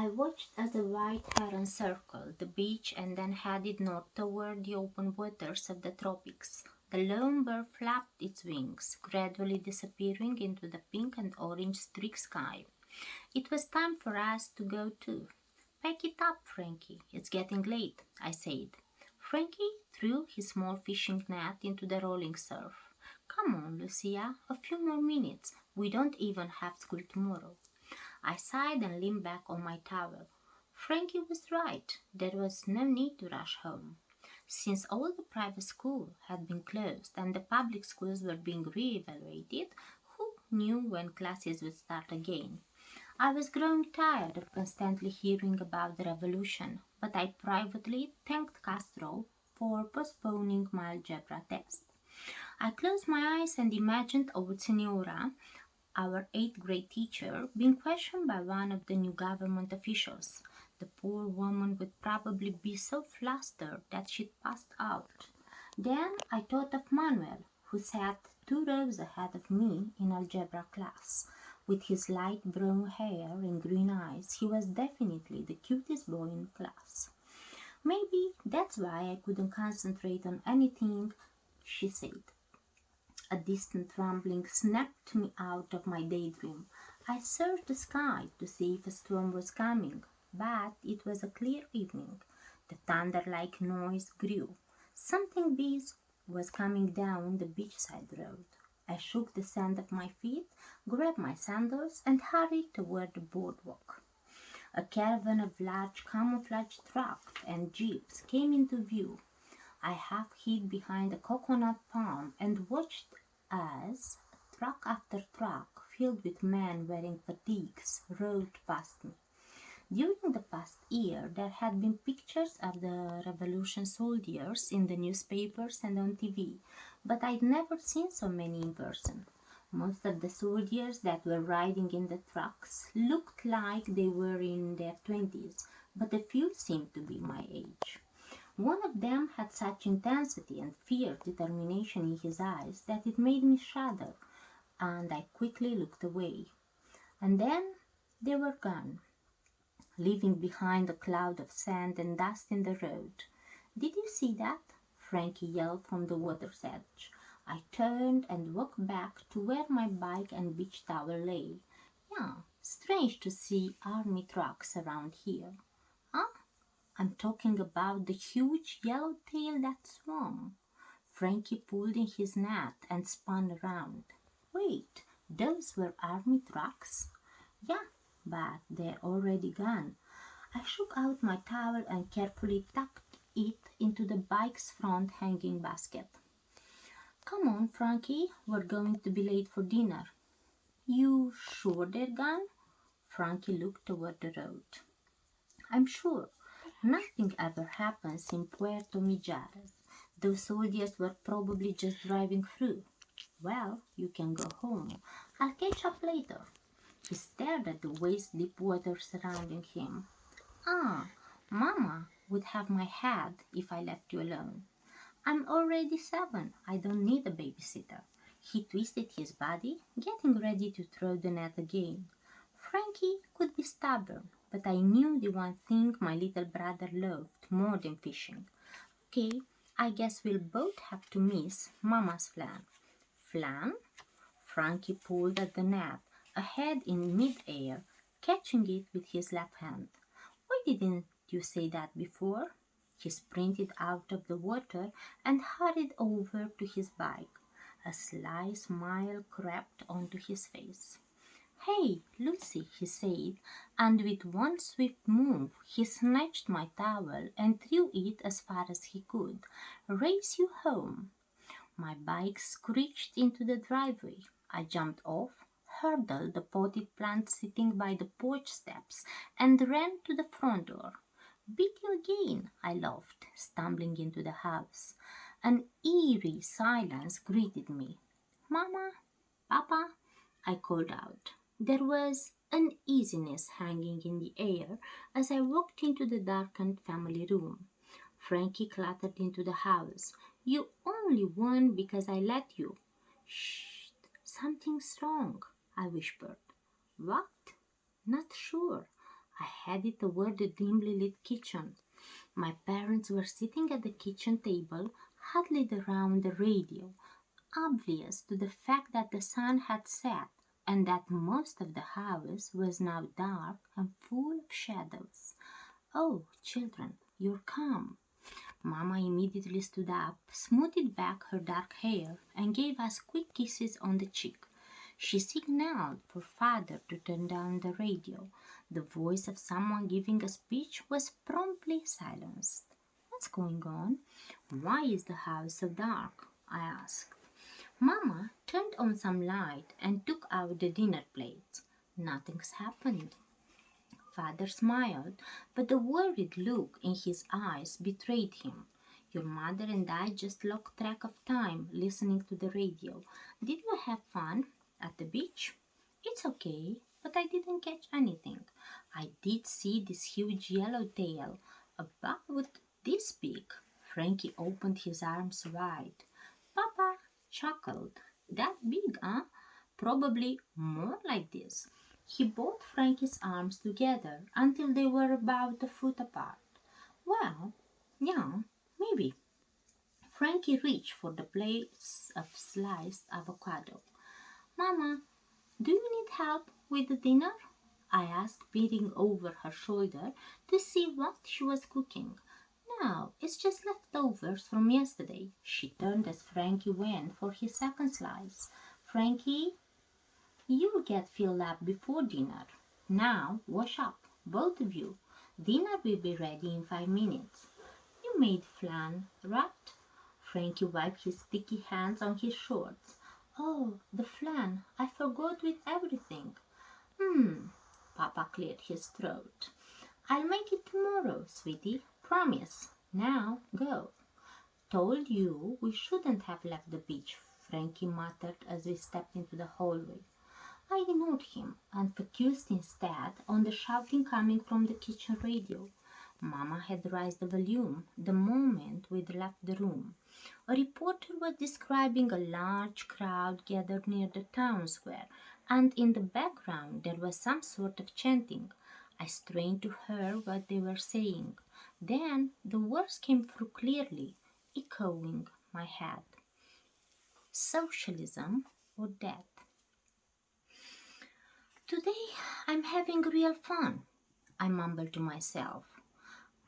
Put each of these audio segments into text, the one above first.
I watched as the white heron circled the beach and then headed north toward the open waters of the tropics. The lone bird flapped its wings, gradually disappearing into the pink and orange streaked sky. It was time for us to go too. Pack it up, Frankie. It's getting late, I said. Frankie threw his small fishing net into the rolling surf. Come on, Lucia, a few more minutes. We don't even have school tomorrow. I sighed and leaned back on my towel. Frankie was right. There was no need to rush home. Since all the private schools had been closed and the public schools were being re-evaluated, who knew when classes would start again? I was growing tired of constantly hearing about the revolution, but I privately thanked Castro for postponing my algebra test. I closed my eyes and imagined old Senora, our eighth grade teacher, being questioned by one of the new government officials. The poor woman would probably be so flustered that she'd passed out. Then I thought of Manuel, who sat 2 rows ahead of me in algebra class. With his light brown hair and green eyes, he was definitely the cutest boy in class. Maybe that's why I couldn't concentrate on anything, she said. A distant rumbling snapped me out of my daydream. I searched the sky to see if a storm was coming, but it was a clear evening. The thunder-like noise grew. Something big was coming down the beachside road. I shook the sand off my feet, grabbed my sandals, and hurried toward the boardwalk. A caravan of large camouflage trucks and jeeps came into view. I half hid behind a coconut palm and watched as truck after truck filled with men wearing fatigues rolled past me. During the past year, there had been pictures of the revolution soldiers in the newspapers and on TV, but I'd never seen so many in person. Most of the soldiers that were riding in the trucks looked like they were in their 20s, but a few seemed to be my age. One of them had such intensity and fierce determination in his eyes that it made me shudder, and I quickly looked away. And then they were gone, leaving behind a cloud of sand and dust in the road. Did you see that? Frankie yelled from the water's edge. I turned and walked back to where my bike and beach towel lay. Yeah, strange to see army trucks around here. Huh? I'm talking about the huge yellow tail that swam. Frankie pulled in his net and spun around. Wait, those were army trucks? Yeah, but they're already gone. I shook out my towel and carefully tucked it into the bike's front hanging basket. Come on, Frankie, we're going to be late for dinner. You sure they're gone? Frankie looked toward the road. I'm sure. Nothing ever happens in Puerto Mijares. Those soldiers were probably just driving through. Well, you can go home. I'll catch up later. He stared at the waist-deep water surrounding him. Ah, Mama would have my head if I left you alone. I'm already 7. I don't need a babysitter. He twisted his body, getting ready to throw the net again. Frankie could be stubborn, but I knew the one thing my little brother loved more than fishing. Okay, I guess we'll both have to miss Mama's flan. Flan? Frankie pulled at the net, ahead in mid-air, catching it with his left hand. Why didn't you say that before? He sprinted out of the water and hurried over to his bike. A sly smile crept onto his face. Hey, Lucy, he said, and with one swift move he snatched my towel and threw it as far as he could. Race you home. My bike screeched into the driveway. I jumped off, hurdled the potted plant sitting by the porch steps, and ran to the front door. Beat you again, I laughed, stumbling into the house. An eerie silence greeted me. Mama, Papa, I called out. There was uneasiness hanging in the air as I walked into the darkened family room. Frankie clattered into the house. You only won because I let you. Shh, something's wrong, I whispered. What? Not sure. I headed toward the dimly lit kitchen. My parents were sitting at the kitchen table, huddled around the radio, oblivious to the fact that the sun had set and that most of the house was now dark and full of shadows. "Oh, children, you're calm." Mamma immediately stood up, smoothed back her dark hair, and gave us quick kisses on the cheek. She signaled for father to turn down the radio. The voice of someone giving a speech was promptly silenced. "What's going on? Why is the house so dark?" I asked. Mamma turned on some light and took out the dinner plates. "Nothing's happened." Father smiled, but the worried look in his eyes betrayed him. "Your mother and I just lost track of time listening to the radio. Did you have fun at the beach?" "It's okay, but I didn't catch anything. I did see this huge yellowtail, about this big." Frankie opened his arms wide. Papa chuckled. "That big, huh? Probably more like this." He brought Frankie's arms together until they were about a foot apart. "Well, yeah, maybe." Frankie reached for the plate of sliced avocado. "Mama, do you need help with the dinner?" I asked, peering over her shoulder to see what she was cooking. "No, it's just leftovers from yesterday." She turned as Frankie went for his second slice. "Frankie, you'll get filled up before dinner. Now wash up, both of you. Dinner will be ready in 5 minutes." "You made flan, right?" Frankie wiped his sticky hands on his shorts. "Oh, the flan. I forgot with everything." Papa cleared his throat. "I'll make it tomorrow, sweetie. Promise. Now go." "Told you we shouldn't have left the beach," Frankie muttered as we stepped into the hallway. I ignored him and focused instead on the shouting coming from the kitchen radio. Mama had raised the volume the moment we'd left the room. A reporter was describing a large crowd gathered near the town square, and in the background there was some sort of chanting. I strained to hear what they were saying. Then the words came through clearly, echoing my head. "Socialism or death." "Today I'm having real fun," I mumbled to myself.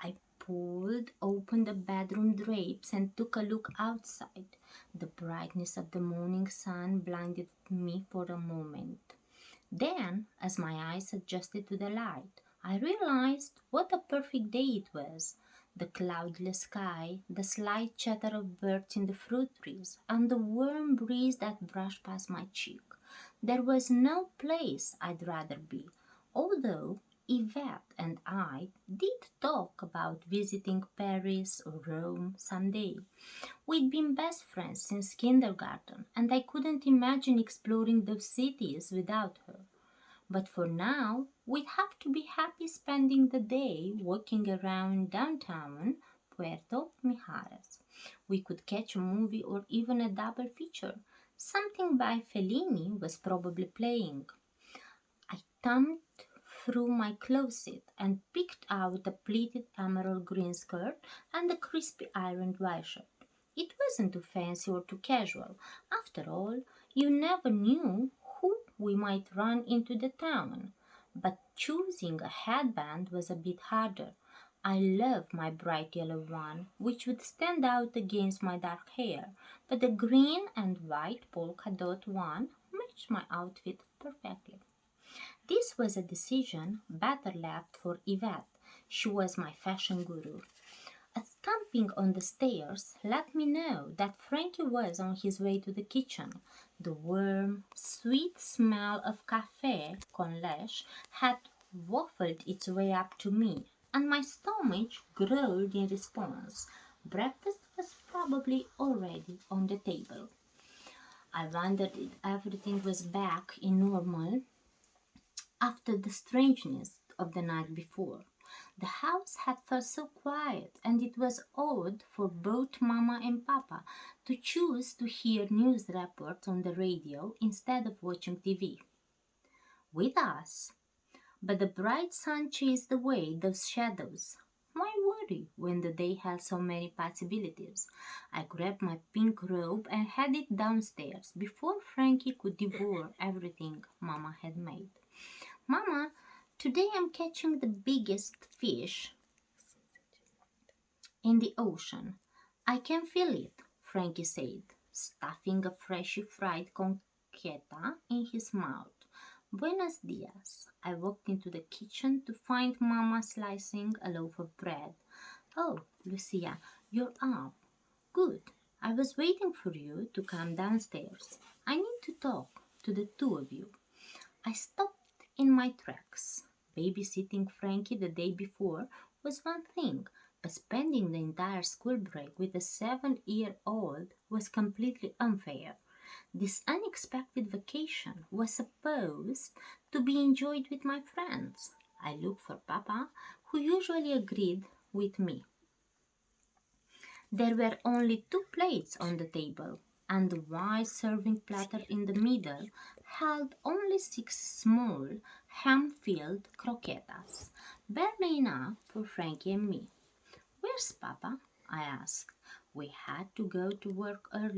I pulled open the bedroom drapes and took a look outside. The brightness of the morning sun blinded me for a moment. Then, as my eyes adjusted to the light, I realized what a perfect day it was. The cloudless sky, the slight chatter of birds in the fruit trees, and the warm breeze that brushed past my cheek. There was no place I'd rather be, although Yvette and I did talk about visiting Paris or Rome someday. We'd been best friends since kindergarten, and I couldn't imagine exploring those cities without her. But for now, we'd have to be happy spending the day walking around downtown Puerto Mijares. We could catch a movie or even a double feature. Something by Fellini was probably playing. I thumbed through my closet and picked out a pleated emerald green skirt and a crispy ironed white shirt. It wasn't too fancy or too casual. After all, you never knew who we might run into the town. But choosing a headband was a bit harder. I love my bright yellow one, which would stand out against my dark hair, but the green and white polka dot one matched my outfit perfectly. This was a decision better left for Yvette. She was my fashion guru. A thumping on the stairs let me know that Frankie was on his way to the kitchen. The warm, sweet smell of café con leche had waffled its way up to me, and my stomach growled in response. Breakfast was probably already on the table. I wondered if everything was back in normal after the strangeness of the night before. The house had felt so quiet, and it was odd for both Mama and Papa to choose to hear news reports on the radio instead of watching TV. With us, But the bright sun chased away those shadows. Why worry when the day held so many possibilities? I grabbed my pink robe and headed downstairs before Frankie could devour everything Mama had made. Mama, today I'm catching the biggest fish in the ocean. I can feel it, Frankie said, stuffing a freshly fried conchetta in his mouth. Buenos dias. I walked into the kitchen to find Mama slicing a loaf of bread. Oh, Lucia, you're up. Good. I was waiting for you to come downstairs. I need to talk to the two of you. I stopped in my tracks. Babysitting Frankie the day before was one thing, but spending the entire school break with a 7-year-old was completely unfair. This unexpected vacation was supposed to be enjoyed with my friends. I looked for Papa, who usually agreed with me. There were only two plates on the table, and the wide serving platter in the middle held only 6 small, ham-filled croquetas, barely enough for Frankie and me. Where's Papa? I asked. We had to go to work early